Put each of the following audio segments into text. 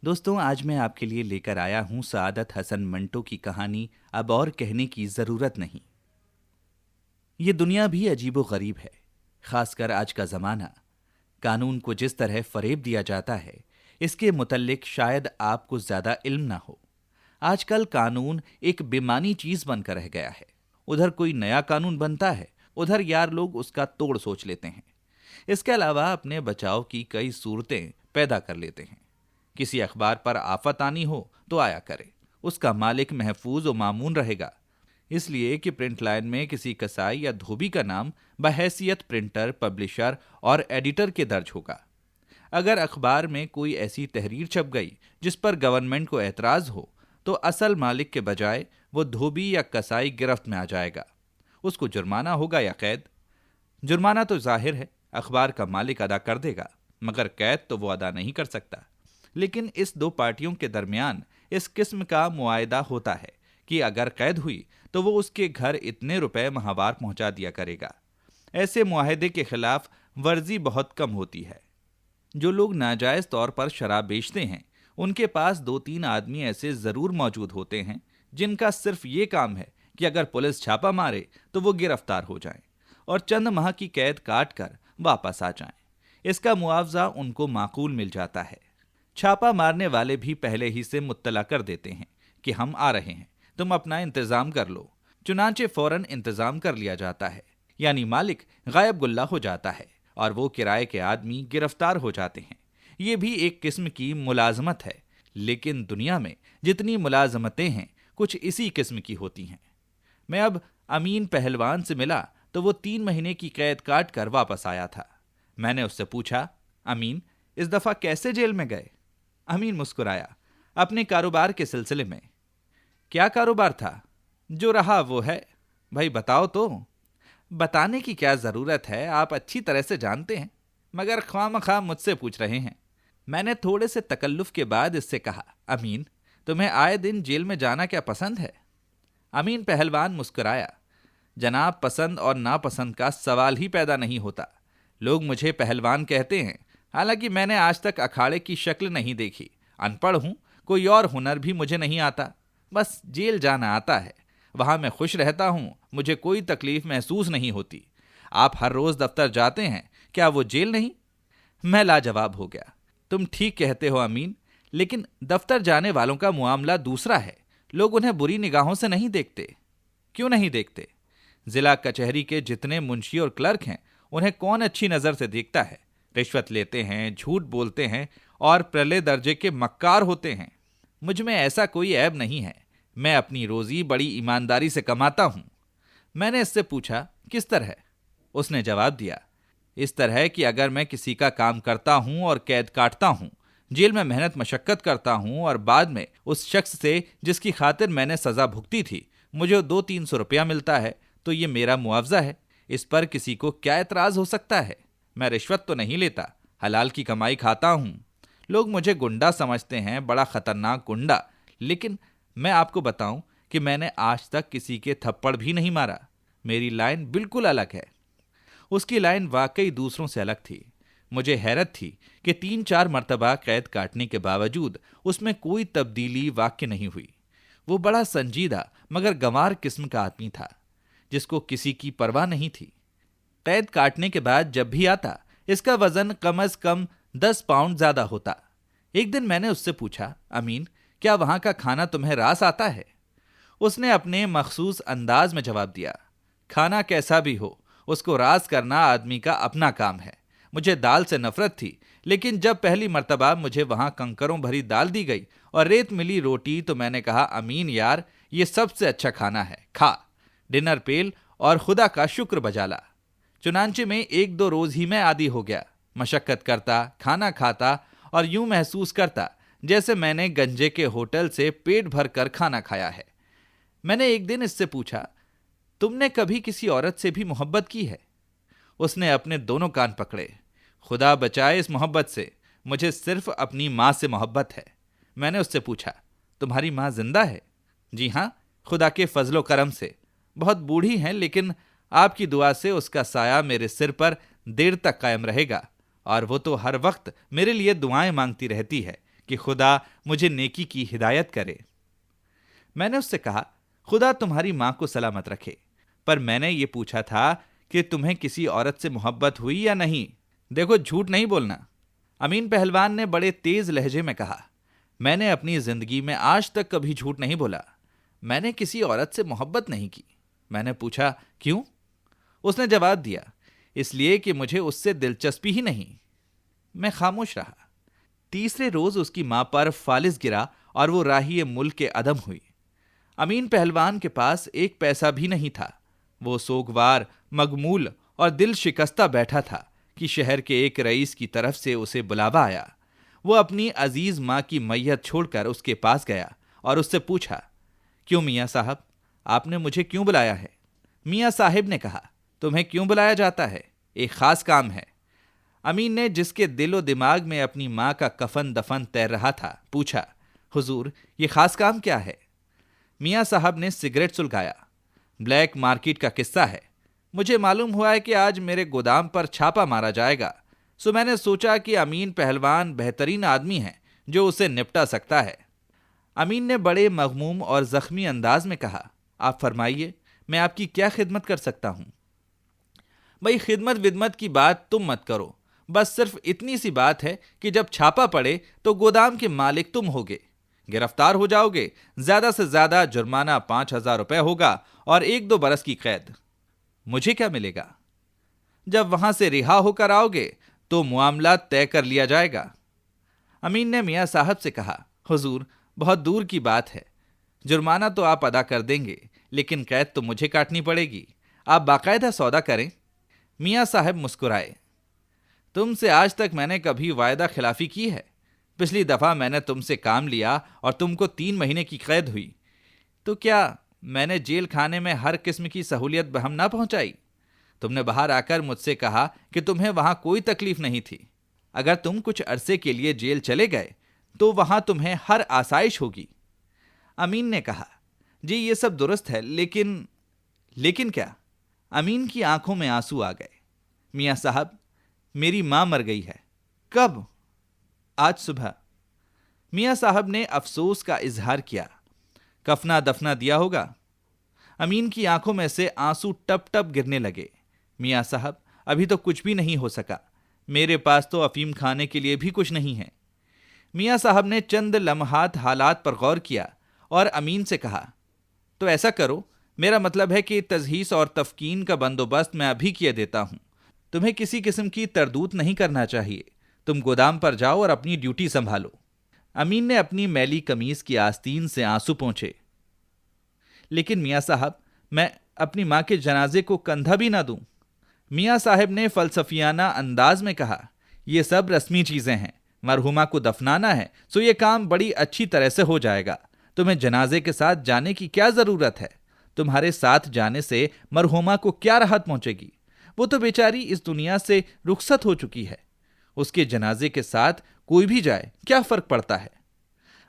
दोस्तों, आज मैं आपके लिए लेकर आया हूं सआदत हसन मंटो की कहानी अब और कहने की जरूरत नहीं। ये दुनिया भी अजीबो गरीब है, खासकर आज का जमाना। कानून को जिस तरह फरेब दिया जाता है, इसके मुतल्लिक शायद आपको ज्यादा इल्म ना हो। आजकल कानून एक बेमानी चीज बनकर रह गया है। उधर कोई नया कानून बनता है, उधर यार लोग उसका तोड़ सोच लेते हैं। इसके अलावा अपने बचाव की कई सूरतें पैदा कर लेते हैं। किसी अखबार पर आफत आनी हो तो आया करे, उसका मालिक महफूज व मामून रहेगा, इसलिए कि प्रिंट लाइन में किसी कसाई या धोबी का नाम बहैसियत प्रिंटर, पब्लिशर और एडिटर के दर्ज होगा। अगर अखबार में कोई ऐसी तहरीर छप गई जिस पर गवर्नमेंट को एतराज हो, तो असल मालिक के बजाय वो धोबी या कसाई गिरफ्त में आ जाएगा। उसको जुर्माना होगा या कैद। जुर्माना तो जाहिर है अखबार का मालिक अदा कर देगा, मगर कैद तो वो अदा नहीं कर सकता। लेकिन इस दो पार्टियों के दरमियान इस किस्म का मुआयदा होता है कि अगर कैद हुई तो वो उसके घर इतने रुपए माहवार पहुंचा दिया करेगा। ऐसे मुआहदे के खिलाफ वर्जी बहुत कम होती है। जो लोग नाजायज तौर पर शराब बेचते हैं, उनके पास दो तीन आदमी ऐसे जरूर मौजूद होते हैं जिनका सिर्फ ये काम है कि अगर पुलिस छापा मारे तो वो गिरफ्तार हो जाएं और चंद माह की कैद काट कर वापस आ जाएं। इसका मुआवजा उनको माकूल मिल जाता है। छापा मारने वाले भी पहले ही से मुत्तला कर देते हैं कि हम आ रहे हैं, तुम अपना इंतजाम कर लो। चुनांचे फौरन इंतजाम कर लिया जाता है, यानी मालिक गायब गुल्ला हो जाता है और वो किराए के आदमी गिरफ्तार हो जाते हैं। ये भी एक किस्म की मुलाजमत है, लेकिन दुनिया में जितनी मुलाजमतें हैं, कुछ इसी किस्म की होती हैं। मैं अब अमीन पहलवान से मिला तो वो 3 महीने की कैद काट कर वापस आया था। मैंने उससे पूछा, अमीन, इस दफा कैसे जेल में गए? अमीन मुस्कुराया, अपने कारोबार के सिलसिले में। क्या कारोबार था? जो रहा वो है। भाई बताओ तो। बताने की क्या जरूरत है, आप अच्छी तरह से जानते हैं, मगर ख्वामख्वाह मुझसे पूछ रहे हैं। मैंने थोड़े से तकल्लुफ के बाद इससे कहा, अमीन, तुम्हें आए दिन जेल में जाना क्या पसंद है? अमीन पहलवान मुस्कुराया, जनाब, पसंद और नापसंद का सवाल ही पैदा नहीं होता। लोग मुझे पहलवान कहते हैं, हालांकि मैंने आज तक अखाड़े की शक्ल नहीं देखी। अनपढ़ हूं, कोई और हुनर भी मुझे नहीं आता। बस जेल जाना आता है। वहां मैं खुश रहता हूं, मुझे कोई तकलीफ महसूस नहीं होती। आप हर रोज दफ्तर जाते हैं, क्या वो जेल नहीं? मैं लाजवाब हो गया। तुम ठीक कहते हो अमीन, लेकिन दफ्तर जाने वालों का मुआमला दूसरा है। लोग उन्हें बुरी निगाहों से नहीं देखते। क्यों नहीं देखते? जिला कचहरी के जितने मुंशी और क्लर्क हैं, उन्हें कौन अच्छी नजर से देखता है? रिश्वत लेते हैं, झूठ बोलते हैं और प्रले दर्जे के मक्कार होते हैं। मुझ में ऐसा कोई ऐब नहीं है। मैं अपनी रोजी बड़ी ईमानदारी से कमाता हूं। मैंने इससे पूछा, किस तरह? उसने जवाब दिया, इस तरह कि अगर मैं किसी का काम करता हूं और कैद काटता हूं, जेल में मेहनत मशक्कत करता हूं और बाद में उस शख्स से जिसकी खातिर मैंने सजा भुगती थी, मुझे 200-300 रुपया मिलता है, तो ये मेरा मुआवजा है। इस पर किसी को क्या एतराज हो सकता है? मैं रिश्वत तो नहीं लेता, हलाल की कमाई खाता हूं। लोग मुझे गुंडा समझते हैं, बड़ा खतरनाक गुंडा, लेकिन मैं आपको बताऊं कि मैंने आज तक किसी के थप्पड़ भी नहीं मारा। मेरी लाइन बिल्कुल अलग है। उसकी लाइन वाकई दूसरों से अलग थी। मुझे हैरत थी कि 3-4 मर्तबा कैद काटने के बावजूद उसमें कोई तब्दीली वाक्य नहीं हुई। वो बड़ा संजीदा मगर गंवार किस्म का आदमी था, जिसको किसी की परवाह नहीं थी। कैद काटने के बाद जब भी आता, इसका वजन कम अज कम 10 पाउंड ज्यादा होता। एक दिन मैंने उससे पूछा, अमीन, क्या वहां का खाना तुम्हें रास आता है? उसने अपने मखसूस अंदाज में जवाब दिया, खाना कैसा भी हो, उसको रास करना आदमी का अपना काम है। मुझे दाल से नफरत थी, लेकिन जब पहली मर्तबा मुझे वहां कंकरों भरी दाल दी गई और रेत मिली रोटी, तो मैंने कहा, अमीन यार, ये सबसे अच्छा खाना है, खा। डिनर पेल और खुदा का शुक्र बजा ला। चुनांचे में 1-2 रोज ही मैं आदी हो गया। मशक्कत करता, खाना खाता और यूं महसूस करता जैसे मैंने गंजे के होटल से पेट भर कर खाना खाया है। मैंने एक दिन इससे पूछा, तुमने कभी किसी औरत से भी मोहब्बत की है? उसने अपने दोनों कान पकड़े। खुदा बचाए इस मोहब्बत से, मुझे सिर्फ अपनी माँ से मोहब्बत है। मैंने उससे पूछा, तुम्हारी माँ जिंदा है? जी हाँ, खुदा के फजलो करम से। बहुत बूढ़ी हैं, लेकिन आपकी दुआ से उसका साया मेरे सिर पर देर तक कायम रहेगा, और वो तो हर वक्त मेरे लिए दुआएं मांगती रहती है कि खुदा मुझे नेकी की हिदायत करे। मैंने उससे कहा, खुदा तुम्हारी मां को सलामत रखे, पर मैंने ये पूछा था कि तुम्हें किसी औरत से मोहब्बत हुई या नहीं। देखो, झूठ नहीं बोलना। अमीन पहलवान ने बड़े तेज लहजे में कहा, मैंने अपनी जिंदगी में आज तक कभी झूठ नहीं बोला। मैंने किसी औरत से मोहब्बत नहीं की। मैंने पूछा, क्यों? उसने जवाब दिया, इसलिए कि मुझे उससे दिलचस्पी ही नहीं। मैं खामोश रहा। तीसरे रोज उसकी मां पर फालिस गिरा और वो राही मुल्क के अदम हुई। अमीन पहलवान के पास एक पैसा भी नहीं था। वो सोगवार, मगमूल और दिल शिकस्ता बैठा था कि शहर के एक रईस की तरफ से उसे बुलावा आया। वो अपनी अजीज मां की मैयत छोड़कर उसके पास गया और उससे पूछा, क्यों मियाँ साहब, आपने मुझे क्यों बुलाया है? मियाँ साहिब ने कहा, तुम्हें क्यों बुलाया जाता है? एक खास काम है। अमीन ने, जिसके दिलो दिमाग में अपनी मां का कफन दफन तैर रहा था, पूछा, हुजूर, ये खास काम क्या है? मियाँ साहब ने सिगरेट सुलगाया। ब्लैक मार्केट का किस्सा है। मुझे मालूम हुआ है कि आज मेरे गोदाम पर छापा मारा जाएगा, सो मैंने सोचा कि अमीन पहलवान बेहतरीन आदमी है जो उसे निपटा सकता है। अमीन ने बड़े मगमूम और जख्मी अंदाज में कहा, आप फरमाइए, मैं आपकी क्या खिदमत कर सकता हूं? भाई, खिदमत विदमत की बात तुम मत करो। बस सिर्फ इतनी सी बात है कि जब छापा पड़े तो गोदाम के मालिक तुम होगे। गिरफ्तार हो जाओगे। ज्यादा से ज्यादा जुर्माना 5,000 रुपए होगा और 1-2 बरस की कैद। मुझे क्या मिलेगा? जब वहां से रिहा होकर आओगे तो मुआमला तय कर लिया जाएगा। अमीन ने मियाँ साहब से कहा, हुजूर, बहुत दूर की बात है। जुर्माना तो आप अदा कर देंगे, लेकिन कैद तो मुझे काटनी पड़ेगी। आप बाकायदा सौदा करें। मियाँ साहब मुस्कुराए। तुमसे आज तक मैंने कभी वायदा खिलाफी की है? पिछली दफा मैंने तुमसे काम लिया और तुमको 3 महीने की कैद हुई, तो क्या मैंने जेल खाने में हर किस्म की सहूलियत बहम ना पहुंचाई? तुमने बाहर आकर मुझसे कहा कि तुम्हें वहां कोई तकलीफ नहीं थी। अगर तुम कुछ अरसे के लिए जेल चले गए तो वहां तुम्हें हर आसाइश होगी। अमीन ने कहा, जी ये सब दुरुस्त है, लेकिन क्या? अमीन की आंखों में आंसू आ गए। मियाँ साहब, मेरी मां मर गई है। कब? आज सुबह। मियाँ साहब ने अफसोस का इजहार किया। कफना दफना दिया होगा। अमीन की आंखों में से आंसू टप टप गिरने लगे। मियाँ साहब, अभी तो कुछ भी नहीं हो सका। मेरे पास तो अफीम खाने के लिए भी कुछ नहीं है। मियाँ साहब ने चंद लम्हात हालात पर गौर किया और अमीन से कहा, तो ऐसा करो, मेरा मतलब है कि तजहीस और तफकीन का बंदोबस्त मैं अभी किए देता हूं। तुम्हें किसी किस्म की तरदूत नहीं करना चाहिए। तुम गोदाम पर जाओ और अपनी ड्यूटी संभालो। अमीन ने अपनी मैली कमीज की आस्तीन से आंसू पोंछे। लेकिन मियाँ साहब, मैं अपनी माँ के जनाजे को कंधा भी ना दूं। मियाँ साहब ने फलसफियाना अंदाज में कहा, यह सब रस्मी चीजें हैं। मरहुमा को दफनाना है, सो ये काम बड़ी अच्छी तरह से हो जाएगा। तुम्हें जनाजे के साथ जाने की क्या जरूरत है? तुम्हारे साथ जाने से मरहुमा को क्या राहत पहुंचेगी? वो तो बेचारी इस दुनिया से रुखसत हो चुकी है। उसके जनाजे के साथ कोई भी जाए, क्या फर्क पड़ता है?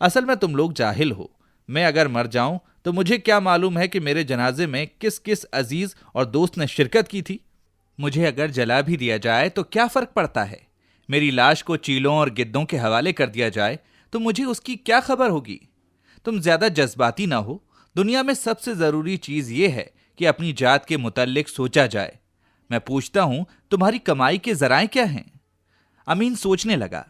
असल में तुम लोग जाहिल हो। मैं अगर मर जाऊं तो मुझे क्या मालूम है कि मेरे जनाजे में किस किस अजीज और दोस्त ने शिरकत की थी। मुझे अगर जला भी दिया जाए तो क्या फर्क पड़ता है? मेरी लाश को चीलों और गिद्धों के हवाले कर दिया जाए तो मुझे उसकी क्या खबर होगी? तुम ज्यादा जज्बाती ना हो। दुनिया में सबसे जरूरी चीज यह है कि अपनी जात के मुतल्लिक सोचा जाए। मैं पूछता हूं, तुम्हारी कमाई के जराए क्या हैं? अमीन सोचने लगा।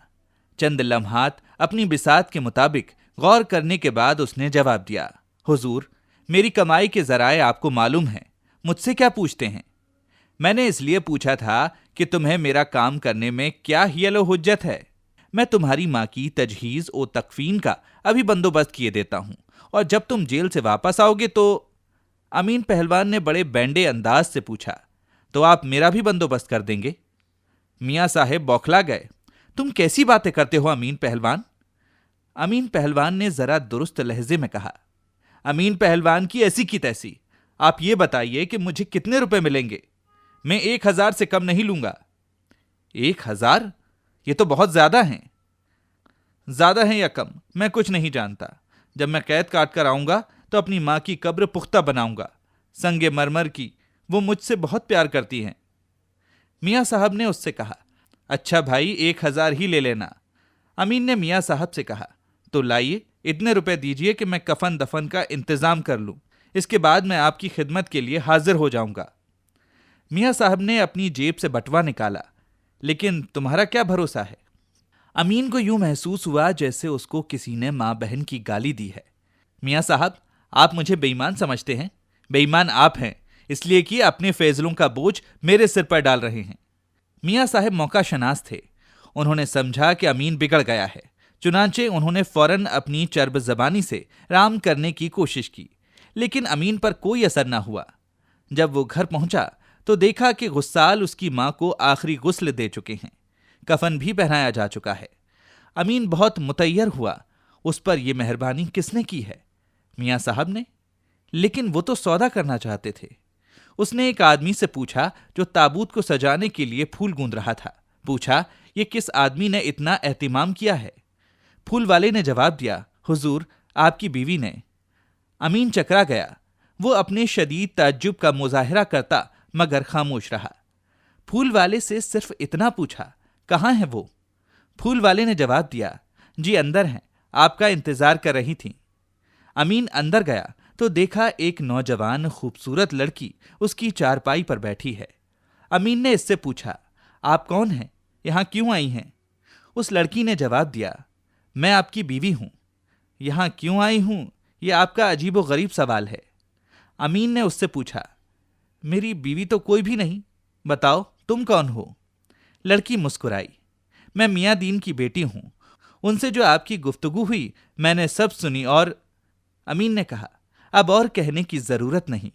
चंद लम्हात अपनी बिसात के मुताबिक गौर करने के बाद उसने जवाब दिया, हुजूर, मेरी कमाई के जराए आपको मालूम है। मुझसे क्या पूछते हैं? मैंने इसलिए पूछा था कि तुम्हें मेरा काम करने में क्या हियल हुज्जत है। मैं तुम्हारी माँ की तजहीज और तकफीन का अभी बंदोबस्त किए देता हूं, और जब तुम जेल से वापस आओगे तो। अमीन पहलवान ने बड़े बैंडे अंदाज से पूछा, तो आप मेरा भी बंदोबस्त कर देंगे? मियाँ साहेब बौखला गए। तुम कैसी बातें करते हो अमीन पहलवान? अमीन पहलवान ने जरा दुरुस्त लहजे में कहा, अमीन पहलवान की ऐसी की तैसी। आप ये बताइए कि मुझे कितने रुपए मिलेंगे? मैं 1,000 से कम नहीं लूंगा। 1,000? ये तो बहुत ज्यादा है। ज्यादा है या कम मैं कुछ नहीं जानता। जब मैं कैद काट कर आऊंगा तो अपनी माँ की कब्र पुख्ता बनाऊंगा, संगे मरमर की। वो मुझसे बहुत प्यार करती हैं। मियाँ साहब ने उससे कहा, अच्छा भाई, 1,000 ही ले लेना। अमीन ने मियाँ साहब से कहा, तो लाइए इतने रुपए दीजिए कि मैं कफन दफन का इंतजाम कर लूं। इसके बाद मैं आपकी खिदमत के लिए हाजिर हो जाऊंगा। मियाँ साहब ने अपनी जेब से बटुआ निकाला। लेकिन तुम्हारा क्या भरोसा है? अमीन को यूं महसूस हुआ जैसे उसको किसी ने माँ बहन की गाली दी है। मियाँ साहब, आप मुझे बेईमान समझते हैं? बेईमान आप हैं, इसलिए कि अपने फैजलों का बोझ मेरे सिर पर डाल रहे हैं। मियाँ साहब मौका शनास थे। उन्होंने समझा कि अमीन बिगड़ गया है। चुनांचे उन्होंने फौरन अपनी चर्ब जबानी से राम करने की कोशिश की, लेकिन अमीन पर कोई असर न हुआ। जब वो घर पहुंचा तो देखा कि गुस्साल उसकी माँ को आखिरी गुस्ल दे चुके हैं। कफन भी पहनाया जा चुका है। अमीन बहुत मुतैयर हुआ। उस पर यह मेहरबानी किसने की है? मियाँ साहब ने। लेकिन वो तो सौदा करना चाहते थे। उसने एक आदमी से पूछा जो ताबूत को सजाने के लिए फूल गूंद रहा था। पूछा, ये किस आदमी ने इतना एहतिमाम किया है? फूल वाले ने जवाब दिया, हुजूर, आपकी बीवी ने। अमीन चकरा गया। वो अपने शदीद ताज्जुब का मुजाहिरा करता मगर खामोश रहा। फूल वाले से सिर्फ इतना पूछा, कहाँ है वो? फूल वाले ने जवाब दिया, जी अंदर हैं, आपका इंतजार कर रही थी। अमीन अंदर गया तो देखा एक नौजवान खूबसूरत लड़की उसकी चारपाई पर बैठी है। अमीन ने इससे पूछा, आप कौन हैं? यहां क्यों आई हैं? उस लड़की ने जवाब दिया, मैं आपकी बीवी हूं। यहां क्यों आई हूं, यह आपका अजीबो गरीब सवाल है। अमीन ने उससे पूछा, मेरी बीवी तो कोई भी नहीं, बताओ तुम कौन हो? लड़की मुस्कुराई, मैं मियाँ दीन की बेटी हूं। उनसे जो आपकी गुफ्तगू हुई मैंने सब सुनी और। अमीन ने कहा, अब और कहने की जरूरत नहीं।